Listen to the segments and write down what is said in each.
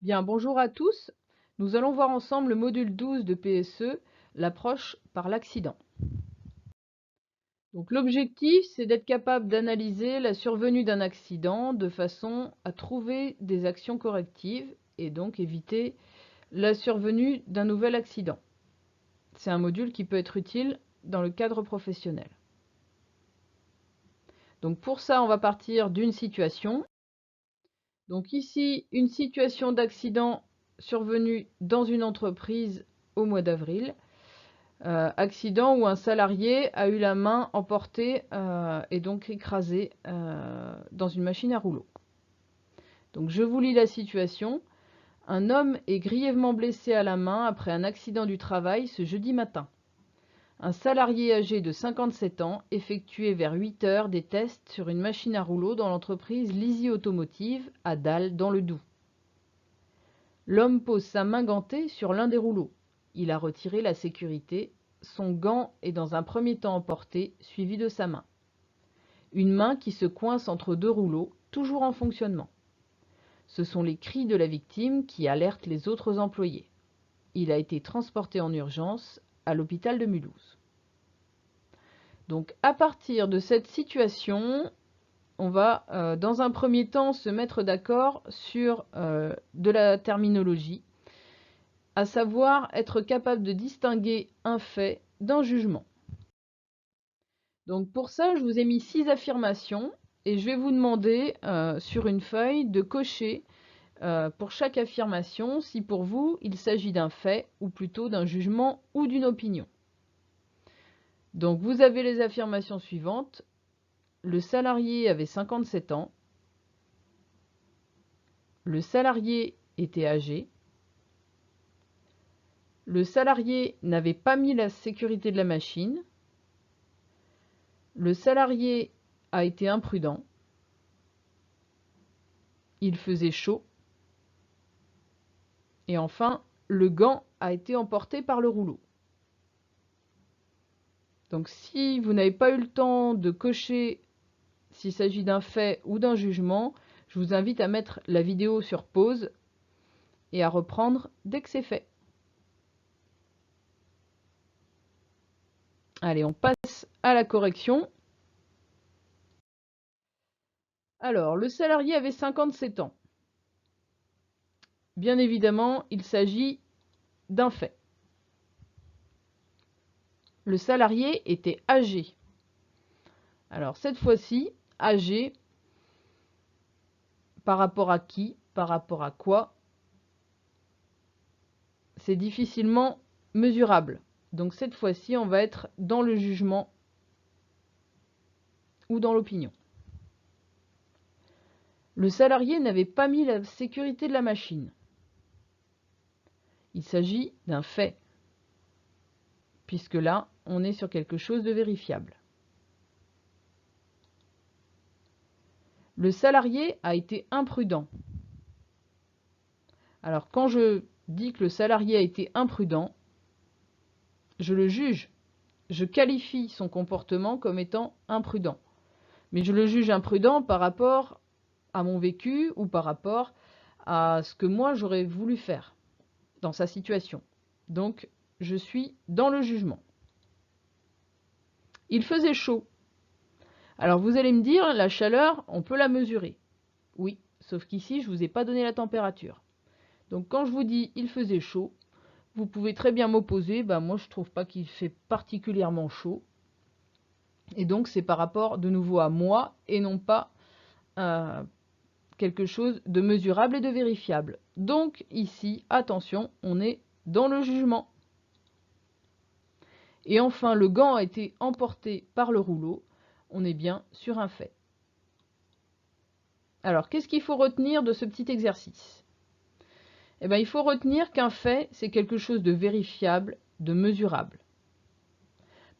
Bien, bonjour à tous. Nous allons voir ensemble le module 12 de PSE, l'approche par l'accident. Donc l'objectif, c'est d'être capable d'analyser la survenue d'un accident de façon à trouver des actions correctives et donc éviter la survenue d'un nouvel accident. C'est un module qui peut être utile dans le cadre professionnel. Donc pour ça, on va partir d'une situation. Donc ici, une situation d'accident survenue dans une entreprise au mois d'avril. Accident où un salarié a eu la main emportée et donc écrasée dans une machine à rouleau. Donc je vous lis la situation. Un homme est grièvement blessé à la main après un accident du travail ce jeudi matin. Un salarié âgé de 57 ans effectuait vers 8 heures des tests sur une machine à rouleau dans l'entreprise Lizy Automotive à Dal dans le Doubs. L'homme pose sa main gantée sur l'un des rouleaux. Il a retiré la sécurité. Son gant est dans un premier temps emporté, suivi de sa main. Une main qui se coince entre deux rouleaux, toujours en fonctionnement. Ce sont les cris de la victime qui alertent les autres employés. Il a été transporté en urgence à l'hôpital de Mulhouse. Donc à partir de cette situation, on va dans un premier temps se mettre d'accord sur de la terminologie, à savoir être capable de distinguer un fait d'un jugement. Donc pour ça, je vous ai mis 6 affirmations et je vais vous demander sur une feuille de cocher pour chaque affirmation si pour vous il s'agit d'un fait ou plutôt d'un jugement ou d'une opinion. Donc vous avez les affirmations suivantes. Le salarié avait 57 ans. Le salarié était âgé. Le salarié n'avait pas mis la sécurité de la machine. Le salarié a été imprudent. Il faisait chaud. Et enfin, le gant a été emporté par le rouleau. Donc si vous n'avez pas eu le temps de cocher s'il s'agit d'un fait ou d'un jugement, je vous invite à mettre la vidéo sur pause et à reprendre dès que c'est fait. Allez, on passe à la correction. Alors, le salarié avait 57 ans. Bien évidemment, il s'agit d'un fait. Le salarié était âgé. Alors, cette fois-ci, âgé, par rapport à qui? Par rapport à quoi? C'est difficilement mesurable. Donc cette fois-ci, on va être dans le jugement ou dans l'opinion. Le salarié n'avait pas mis la sécurité de la machine. Il s'agit d'un fait, puisque là, on est sur quelque chose de vérifiable. Le salarié a été imprudent. Alors, quand je dis que le salarié a été imprudent, je le juge. Je qualifie son comportement comme étant imprudent. Mais je le juge imprudent par rapport à mon vécu ou par rapport à ce que moi j'aurais voulu faire dans sa situation. Donc, je suis dans le jugement. Il faisait chaud. Alors vous allez me dire, la chaleur, on peut la mesurer. Oui, sauf qu'ici, je ne vous ai pas donné la température. Donc quand je vous dis il faisait chaud, vous pouvez très bien m'opposer. Moi, je ne trouve pas qu'il fait particulièrement chaud. Et donc, c'est par rapport de nouveau à moi et non pas à quelque chose de mesurable et de vérifiable. Donc ici, attention, on est dans le jugement. Et enfin, le gant a été emporté par le rouleau. On est bien sur un fait. Alors, qu'est-ce qu'il faut retenir de ce petit exercice? Il faut retenir qu'un fait, c'est quelque chose de vérifiable, de mesurable.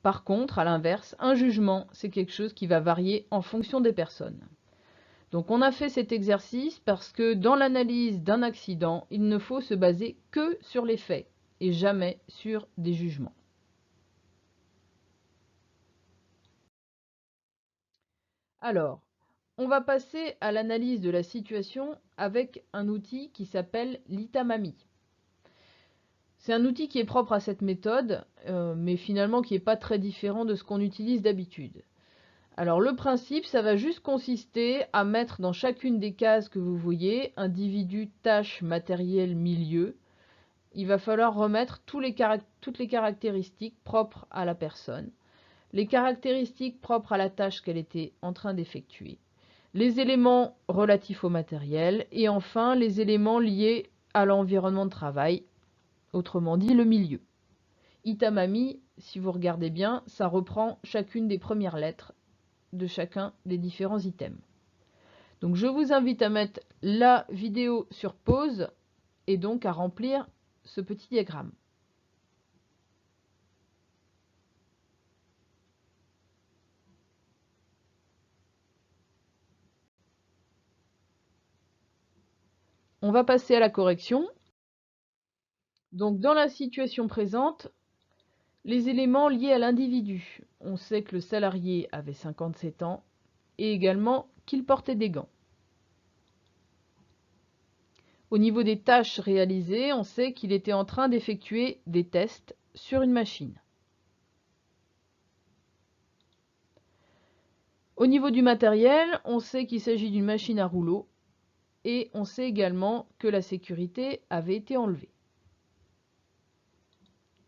Par contre, à l'inverse, un jugement, c'est quelque chose qui va varier en fonction des personnes. Donc on a fait cet exercice parce que dans l'analyse d'un accident, il ne faut se baser que sur les faits et jamais sur des jugements. Alors, on va passer à l'analyse de la situation avec un outil qui s'appelle l'Itamami. C'est un outil qui est propre à cette méthode, mais finalement qui n'est pas très différent de ce qu'on utilise d'habitude. Alors le principe, ça va juste consister à mettre dans chacune des cases que vous voyez, individu, tâche, matériel, milieu. Il va falloir remettre toutes les caractéristiques propres à la personne, les caractéristiques propres à la tâche qu'elle était en train d'effectuer, les éléments relatifs au matériel et enfin les éléments liés à l'environnement de travail, autrement dit le milieu. Itamami, si vous regardez bien, ça reprend chacune des premières lettres de chacun des différents items. Donc je vous invite à mettre la vidéo sur pause et donc à remplir ce petit diagramme. On va passer à la correction. Donc dans la situation présente, les éléments liés à l'individu. On sait que le salarié avait 57 ans et également qu'il portait des gants. Au niveau des tâches réalisées, on sait qu'il était en train d'effectuer des tests sur une machine. Au niveau du matériel, on sait qu'il s'agit d'une machine à rouleau et on sait également que la sécurité avait été enlevée.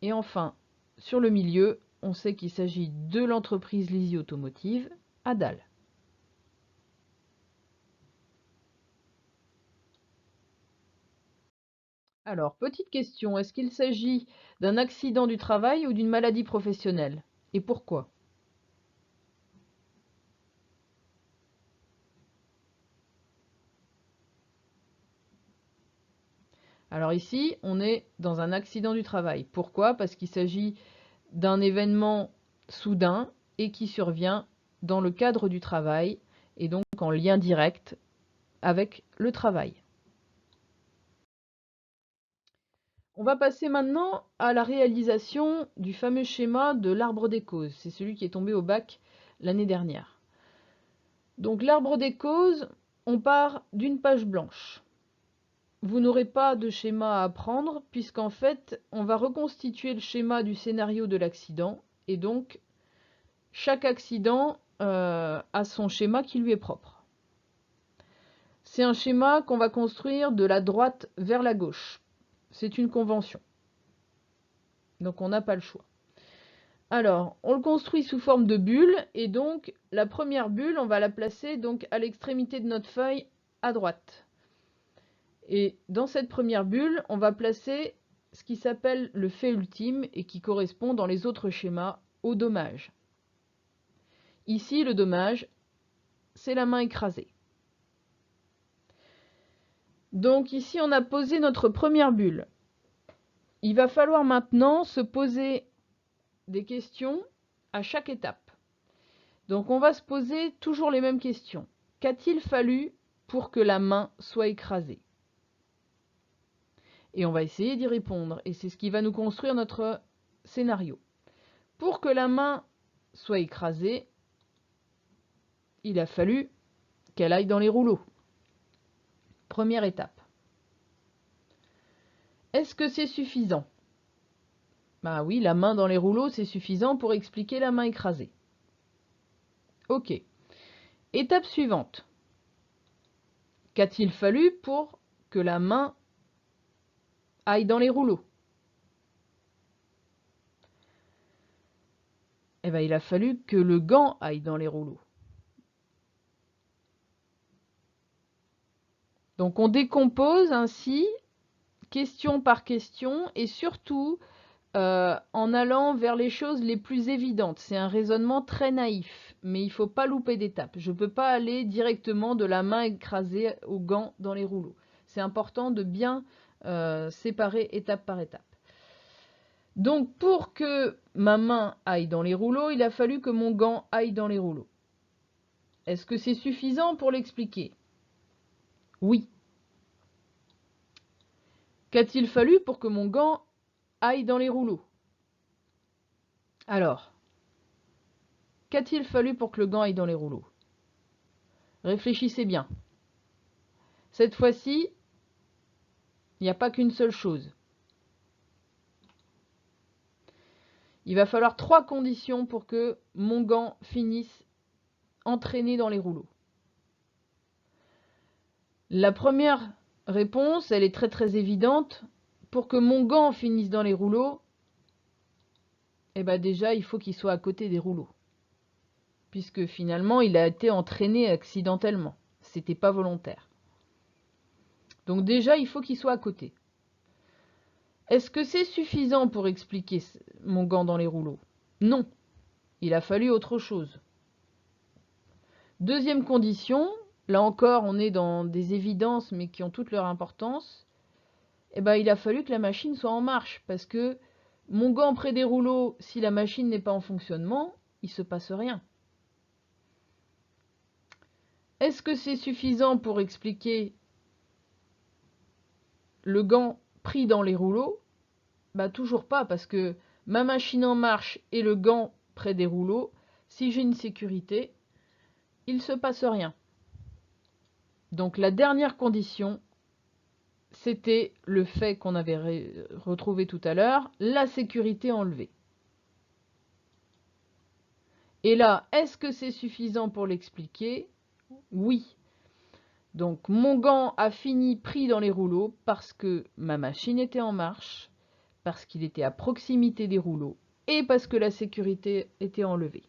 Et enfin, sur le milieu, on sait qu'il s'agit de l'entreprise Lisi Automotive à Dal. Alors, petite question, est-ce qu'il s'agit d'un accident du travail ou d'une maladie professionnelle? Et pourquoi? Alors ici, on est dans un accident du travail. Pourquoi? Parce qu'il s'agit d'un événement soudain et qui survient dans le cadre du travail et donc en lien direct avec le travail. On va passer maintenant à la réalisation du fameux schéma de l'arbre des causes. C'est celui qui est tombé au bac l'année dernière. Donc l'arbre des causes, on part d'une page blanche. Vous n'aurez pas de schéma à apprendre puisqu'en fait, on va reconstituer le schéma du scénario de l'accident et donc chaque accident a son schéma qui lui est propre. C'est un schéma qu'on va construire de la droite vers la gauche. C'est une convention. Donc on n'a pas le choix. Alors, on le construit sous forme de bulle et donc la première bulle, on va la placer donc à l'extrémité de notre feuille à droite. Et dans cette première bulle, on va placer ce qui s'appelle le fait ultime et qui correspond dans les autres schémas au dommage. Ici, le dommage, c'est la main écrasée. Donc ici, on a posé notre première bulle. Il va falloir maintenant se poser des questions à chaque étape. Donc on va se poser toujours les mêmes questions. Qu'a-t-il fallu pour que la main soit écrasée? Et on va essayer d'y répondre. Et c'est ce qui va nous construire notre scénario. Pour que la main soit écrasée, il a fallu qu'elle aille dans les rouleaux. Première étape. Est-ce que c'est suffisant? Bah oui, la main dans les rouleaux, c'est suffisant pour expliquer la main écrasée. Ok. Étape suivante. Qu'a-t-il fallu pour que la main aille dans les rouleaux? Eh bien, il a fallu que le gant aille dans les rouleaux. Donc on décompose ainsi, question par question, et surtout en allant vers les choses les plus évidentes. C'est un raisonnement très naïf, mais il ne faut pas louper d'étape. Je ne peux pas aller directement de la main écrasée au gant dans les rouleaux. C'est important de bien séparer étape par étape. Donc pour que ma main aille dans les rouleaux, il a fallu que mon gant aille dans les rouleaux. Est-ce que c'est suffisant pour l'expliquer? Oui. Qu'a-t-il fallu pour que mon gant aille dans les rouleaux? Alors, qu'a-t-il fallu pour que le gant aille dans les rouleaux? Réfléchissez bien. Cette fois-ci, il n'y a pas qu'une seule chose. Il va falloir 3 conditions pour que mon gant finisse entraîné dans les rouleaux. La première réponse, elle est très très évidente. Pour que mon gant finisse dans les rouleaux, eh ben déjà, il faut qu'il soit à côté des rouleaux. Puisque finalement, il a été entraîné accidentellement. C'était pas volontaire. Donc déjà, il faut qu'il soit à côté. Est-ce que c'est suffisant pour expliquer mon gant dans les rouleaux? Non. Il a fallu autre chose. Deuxième condition, là encore, on est dans des évidences, mais qui ont toute leur importance. Eh ben, il a fallu que la machine soit en marche, parce que mon gant près des rouleaux, si la machine n'est pas en fonctionnement, il ne se passe rien. Est-ce que c'est suffisant pour expliquer le gant pris dans les rouleaux? Bah toujours pas, parce que ma machine en marche et le gant près des rouleaux, si j'ai une sécurité, il ne se passe rien. Donc la dernière condition, c'était le fait qu'on avait retrouvé tout à l'heure, la sécurité enlevée. Et là, est-ce que c'est suffisant pour l'expliquer? Oui. Donc mon gant a fini pris dans les rouleaux parce que ma machine était en marche, parce qu'il était à proximité des rouleaux et parce que la sécurité était enlevée.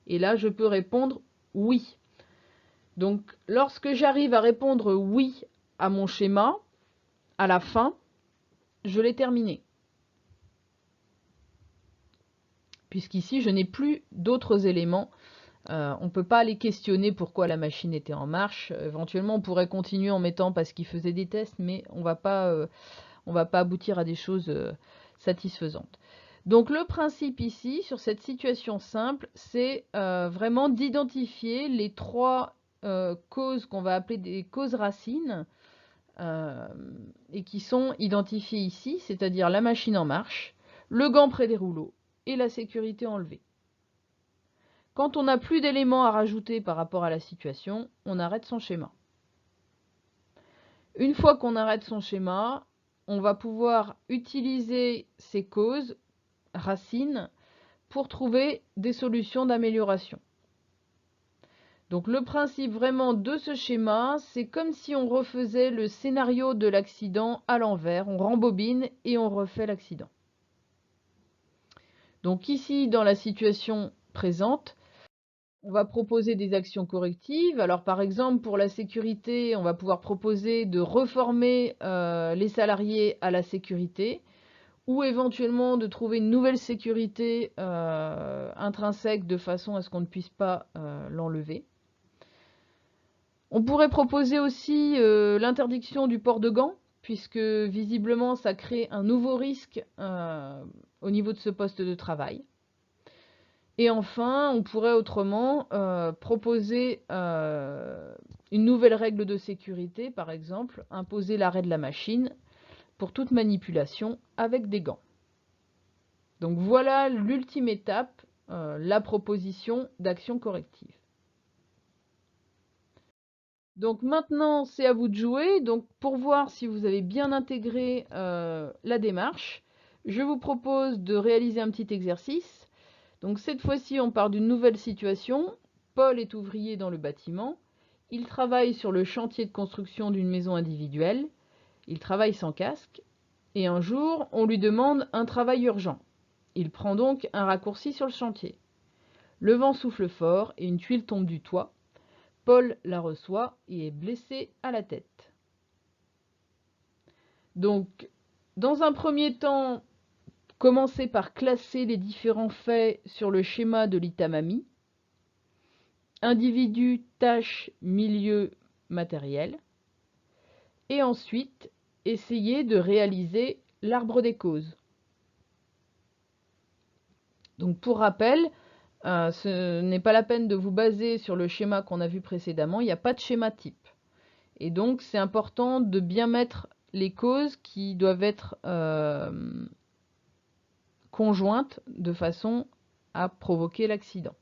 Et là, je peux répondre oui. Donc lorsque j'arrive à répondre oui à mon schéma, à la fin, je l'ai terminé. Puisqu'ici, je n'ai plus d'autres éléments. On ne peut pas aller questionner pourquoi la machine était en marche. Éventuellement, on pourrait continuer en mettant parce qu'il faisait des tests, mais on va pas aboutir à des choses satisfaisantes. Donc le principe ici, sur cette situation simple, c'est vraiment d'identifier les 3 causes qu'on va appeler des causes racines, et qui sont identifiées ici, c'est-à-dire la machine en marche, le gant près des rouleaux et la sécurité enlevée. Quand on n'a plus d'éléments à rajouter par rapport à la situation, on arrête son schéma. Une fois qu'on arrête son schéma, on va pouvoir utiliser ces causes racines pour trouver des solutions d'amélioration. Donc le principe vraiment de ce schéma, c'est comme si on refaisait le scénario de l'accident à l'envers. On rembobine et on refait l'accident. Donc ici, dans la situation présente, on va proposer des actions correctives. Alors par exemple, pour la sécurité, on va pouvoir proposer de reformer les salariés à la sécurité, ou éventuellement de trouver une nouvelle sécurité intrinsèque de façon à ce qu'on ne puisse pas l'enlever. On pourrait proposer aussi l'interdiction du port de gants, puisque visiblement ça crée un nouveau risque au niveau de ce poste de travail. Et enfin, on pourrait autrement proposer une nouvelle règle de sécurité, par exemple, imposer l'arrêt de la machine pour toute manipulation avec des gants. Donc voilà l'ultime étape, la proposition d'action corrective. Donc maintenant, c'est à vous de jouer. Donc pour voir si vous avez bien intégré la démarche, je vous propose de réaliser un petit exercice. Donc cette fois-ci, on part d'une nouvelle situation. Paul est ouvrier dans le bâtiment. Il travaille sur le chantier de construction d'une maison individuelle. Il travaille sans casque. Et un jour, on lui demande un travail urgent. Il prend donc un raccourci sur le chantier. Le vent souffle fort et une tuile tombe du toit. Paul la reçoit et est blessé à la tête. Donc, dans un premier temps, commencez par classer les différents faits sur le schéma de l'Itamami. Individu, tâche, milieu, matériel. Et ensuite, essayez de réaliser l'arbre des causes. Donc pour rappel, ce n'est pas la peine de vous baser sur le schéma qu'on a vu précédemment, il n'y a pas de schéma type. Et donc c'est important de bien mettre les causes qui doivent être conjointes de façon à provoquer l'accident.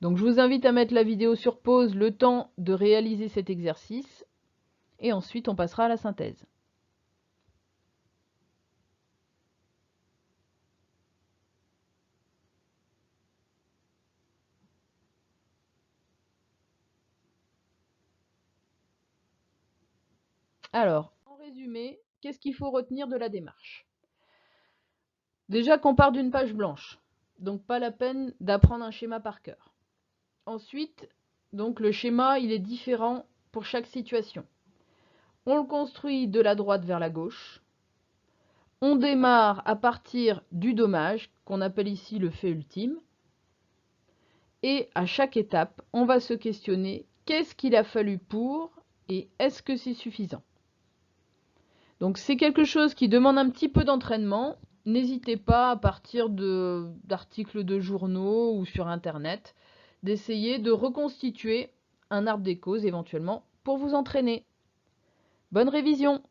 Donc je vous invite à mettre la vidéo sur pause le temps de réaliser cet exercice et ensuite on passera à la synthèse. Alors, en résumé, qu'est-ce qu'il faut retenir de la démarche? Déjà qu'on part d'une page blanche, donc pas la peine d'apprendre un schéma par cœur. Ensuite, donc le schéma, il est différent pour chaque situation. On le construit de la droite vers la gauche. On démarre à partir du dommage, qu'on appelle ici le fait ultime. Et à chaque étape, on va se questionner qu'est-ce qu'il a fallu pour et est-ce que c'est suffisant? Donc c'est quelque chose qui demande un petit peu d'entraînement. N'hésitez pas à partir d'articles de journaux ou sur internet d'essayer de reconstituer un arbre des causes éventuellement pour vous entraîner. Bonne révision!